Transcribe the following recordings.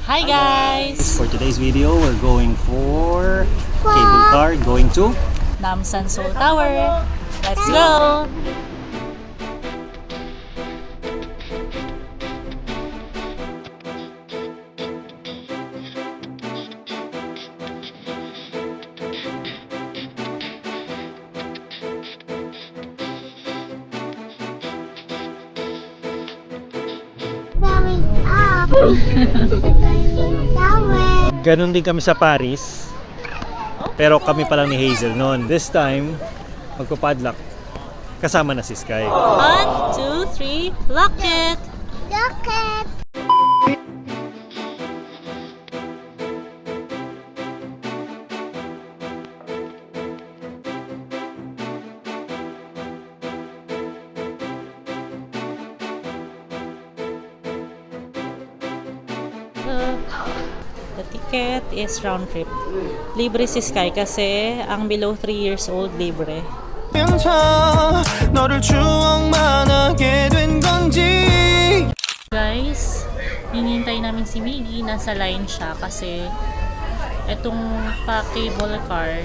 Hi guys! For today's video, we're going for cable car going to Namsan Seoul Tower. Let's go! Ganon din kami sa Paris. Pero kami pa lang ni Hazel noon. This time, magpapadlock. Kasama na si Sky. 1, 2, 3, lock it! Look at The ticket is round trip. Libre si Sky kasi ang below 3 years old libre. Guys, hinihintay namin si Miggy. Nasa line siya kasi etong pa-cable car,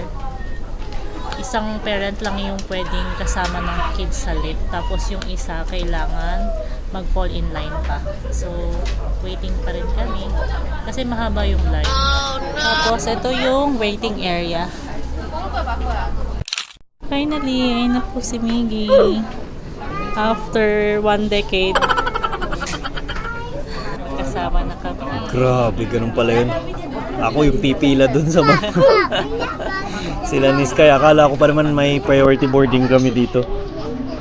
isang parent lang yung pwedeng kasama ng kids sa lift. Tapos yung isa kailangan mag-fall in line pa. So, waiting pa rin kami kasi mahaba yung line. Tapos, ito yung waiting area. Finally, ayun na po si Miggy. After 1 decade, kasama na kami. Grabe, ganun pala yun. Ako yung pipila dun sa mga sila ni Sky. Akala ko pa naman may priority boarding kami dito.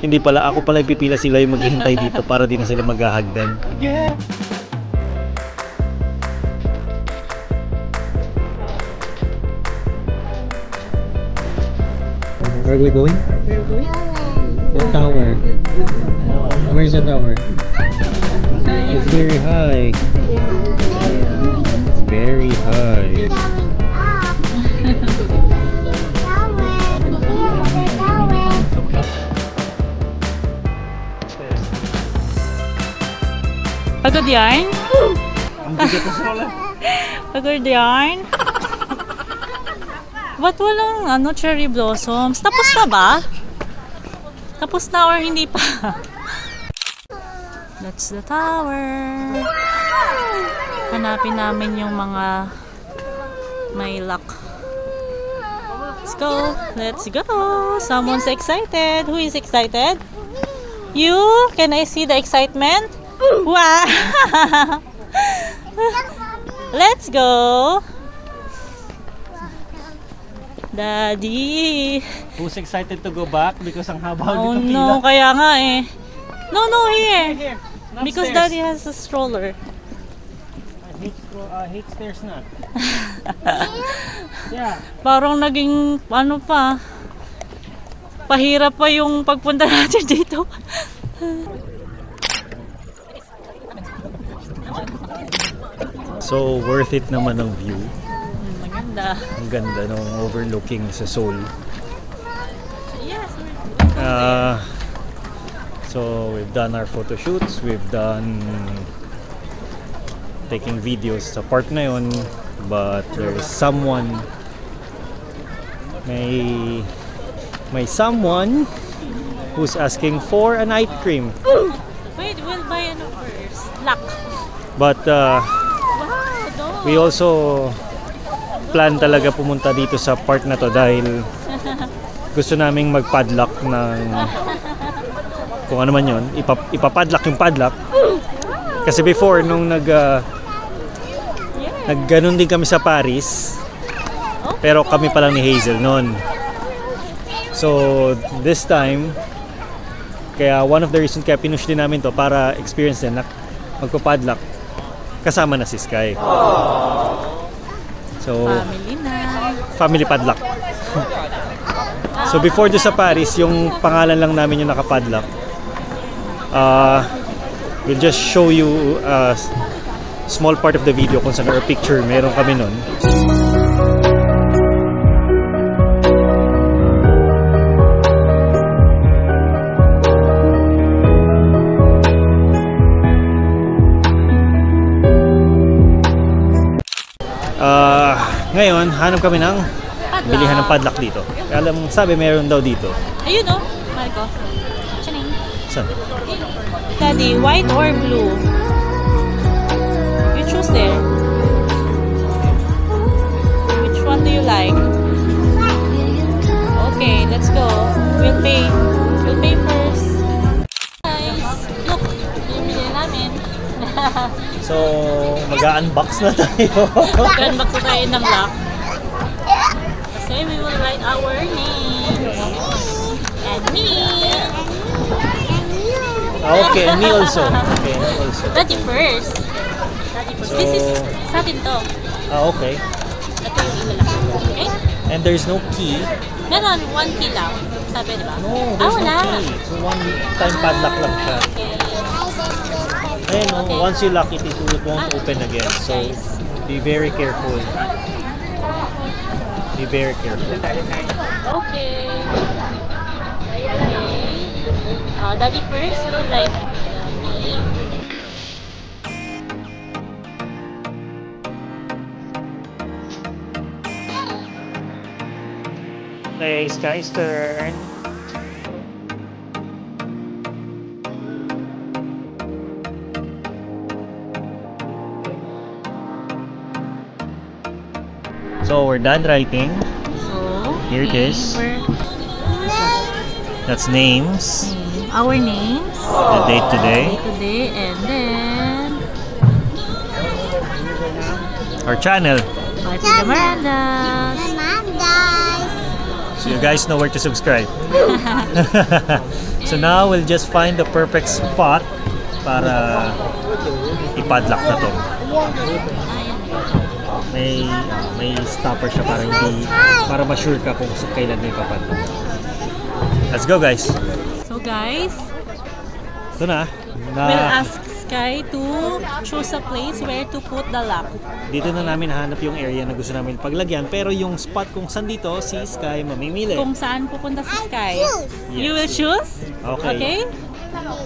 Hindi pala, ako pala pipila, sila yung maghihintay dito para di na sila maghahagdan. Where are we going? The tower. Where's the tower? It's very high. It's very high. Pagod yarn? Pagod yarn? Ba't walang cherry blossoms? Tapos na ba? Tapos na or hindi pa? That's the tower. Hanapin namin yung mga may luck. Let's go! Let's go! Someone's excited. Who is excited? You? Can I see the excitement? Wow! Let's go! Daddy! Who's excited to go back because ang haba Oh dito no, pila? kaya nga eh. No, here. Not Because stairs. Daddy has a stroller. I hate stairs na. Yeah. Parang naging pa, pahirap pa yung pagpunta natin dito. So worth it naman ang view. Maganda. Ang ganda nung overlooking sa Seoul. Yes. So we've done our photo shoots, we've done taking videos sa park na yun, but there's someone may someone who's asking for an ice cream. Wait, we'll buy ano first? Luck. But Wow, we also plan talaga pumunta dito sa park na to dahil gusto naming mag-padlock ng kung ano man yun, ipapadlock yung padlock. Kasi before, nung nagganon din kami sa Paris, pero kami pa lang ni Hazel noon. So, this time, kaya one of the reasons kaya pinush din namin to para experience din na magpapadlock. Kasama na si Sky. So, family na. family padlock. So before do sa Paris, yung pangalan lang namin yung nakapadlock. We'll just show you a small part of the video kung saan or picture meron kami nun. Ngayon, hanap kami ng Padlock. bilihan ng padlock dito. Kaya alam, sabi meron daw dito. Ayun oh, Marco. Chaning. Saan? Daddy, white or blue? You choose there. Which one do you like? Okay, let's go. We'll pay. We'll pay first. Guys, look. Bibili namin. So, mag-unbox na tayo. Mag-unbox na tayo ng lock. Kasi we will write our names. And me. Okay, and me also. Okay, and me also. Daddy first. Daddy first. This is sa atin to. Okay. Ito yung isa lang. Okay? And there's no key. Meron, one key lang. Sabi, di ba? No, there's wala. no key. So, one time padlock lang siya. Okay. Ayun, no, Okay. once you lock it, it won't open again. So, Guys. be very careful. Be very careful. Okay. Daddy first, right? Okay, Sky's turn. So, we're done writing. So, Here it is. That's names. Our names. The date today. Today, and then Our channel. Party the Mirandas. So you guys know where to subscribe. So now we'll just find the perfect spot para ipadlock na to. May stopper siya para hindi para ma-sure ka kung kailan mo ipapadlock. Let's go, guys. So guys, Ito na. we'll ask Sky to choose a place where to put the lock. Dito na namin nahanap yung area na gusto namin paglagyan, pero yung spot kung saan dito si Sky mamimili. Kung saan pupunta si Sky. Yes. You will choose? Okay.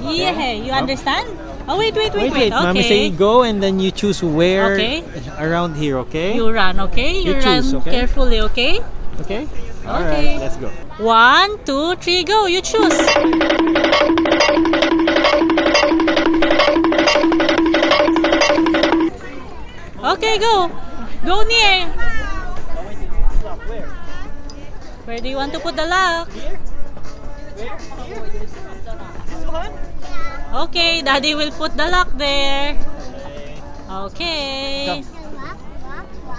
Yeah, you understand? Oh, wait. Wait, Okay. Mami say go and then you choose where Okay. around here, okay? You run, okay? You You run choose, okay? carefully, okay? Okay? Okay. Alright, let's go. 1, 2, 3, go. You choose. Okay, go. Go near. Where do you want to put the lock? Okay, Daddy will put the lock there. Okay.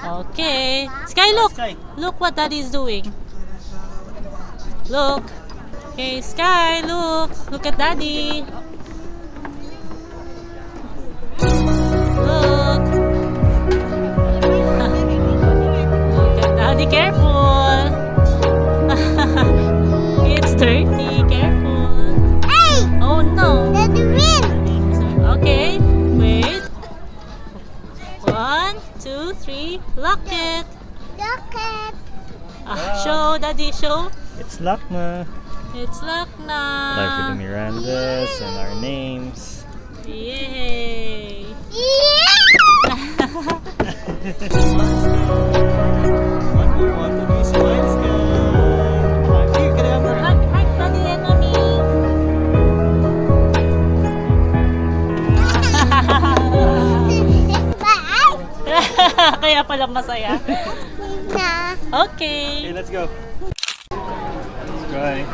Okay. Sky, look. Sky. Look what Daddy is doing. Look. Okay, Sky, look. Look at Daddy. Look. Look at Daddy, careful. It's dirty, careful. Oh no. Okay, wait. 1, 2, 3, lock it. Show, Daddy, show. It's locked na. It's locked Time for the na. Mirandas and our names. Yay! One more, 1, 2, 3, smile, Sky. Here, camera. Hug, Daddy and Mommy. Kaya palang masaya. Okay, Okay. let's go. Sky.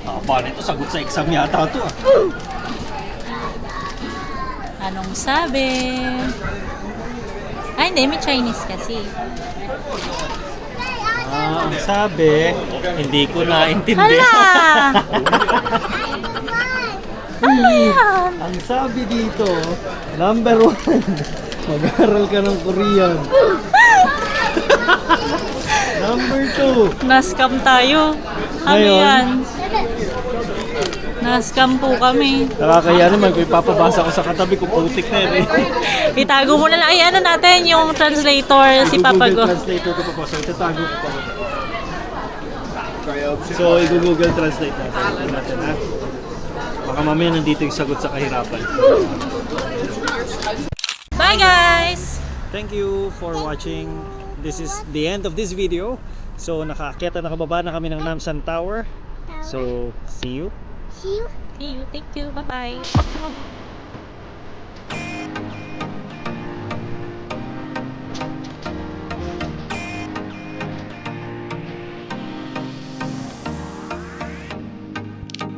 Haba nito, sagot sa exam yata ito. Anong sabi? Ay, hindi. May Chinese kasi. Ang sabi, hindi ko Hala! naintindihan. Ano yan? Ang sabi dito, number 1, mag-aral ka ng Korean. Number 2, Na-scam tayo. Ano Ngayon? yan? Na-scam po kami. Nakakaya naman kung ipapabasa ko sa katabi ko, putik na yun eh. Itago mo na lang. Ay, ano natin, yung translator, si Papa Go. Google Translator ko pa po. So, itatago ko pa po. So, i-Google Translate natin ha. Baka mamaya nandito yung sagot sa kahirapan. Bye, guys! Thank you for watching. This is the end of this video. So, nakaakyat na nakababa na kami ng Namsan Tower. So, see you. See you. Thank you. Bye-bye.